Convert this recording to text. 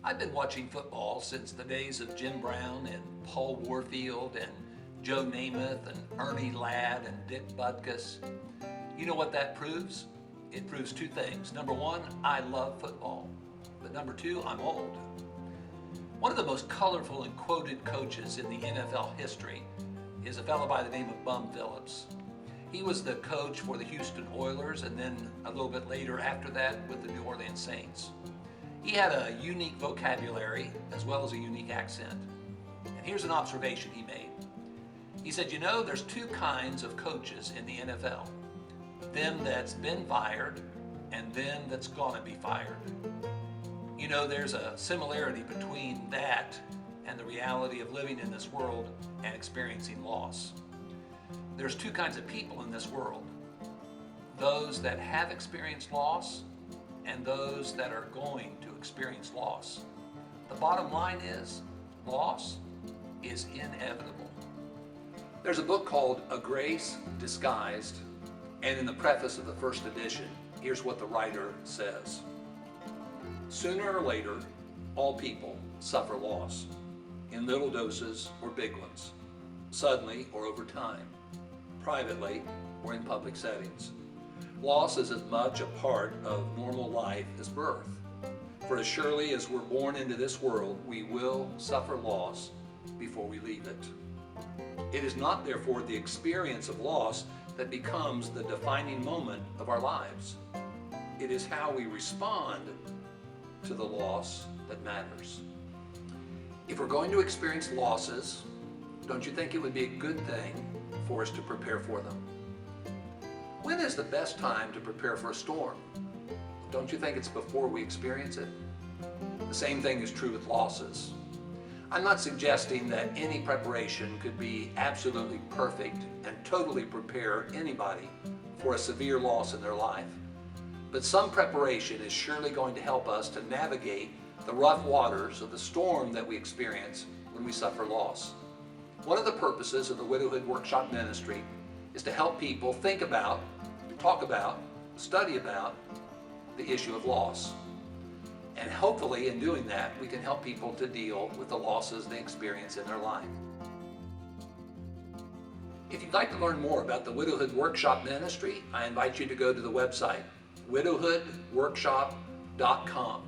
I've been watching football since the days of Jim Brown and Paul Warfield and Joe Namath and Ernie Ladd and Dick Butkus. You know what that proves? It proves two things. Number one, I love football. But number two, I'm old. One of the most colorful and quoted coaches in the NFL history is a fellow by the name of Bum Phillips. He was the coach for the Houston Oilers and then a little bit later after that with the New Orleans Saints. He had a unique vocabulary as well as a unique accent. And here's an observation he made. He said, you know, there's two kinds of coaches in the NFL. Them that's been fired and them that's gonna be fired. You know, there's a similarity between that and the reality of living in this world and experiencing loss. There's two kinds of people in this world. Those that have experienced loss and those that are going to experience loss. The bottom line is, loss is inevitable. There's a book called A Grace Disguised, and in the preface of the first edition, here's what the writer says. Sooner or later, all people suffer loss, in little doses or big ones, suddenly or over time, privately or in public settings. Loss is as much a part of normal life as birth. For as surely as we're born into this world, we will suffer loss before we leave it. It is not, therefore, the experience of loss that becomes the defining moment of our lives. It is how we respond to the loss that matters. If we're going to experience losses, don't you think it would be a good thing for us to prepare for them? When is the best time to prepare for a storm? Don't you think it's before we experience it? The same thing is true with losses. I'm not suggesting that any preparation could be absolutely perfect and totally prepare anybody for a severe loss in their life. But some preparation is surely going to help us to navigate the rough waters of the storm that we experience when we suffer loss. One of the purposes of the Widowhood Workshop Ministry is to help people think about, talk about, study about the issue of loss. And hopefully in doing that, we can help people to deal with the losses they experience in their life. If you'd like to learn more about the Widowhood Workshop Ministry, I invite you to go to the website, widowhoodworkshop.com.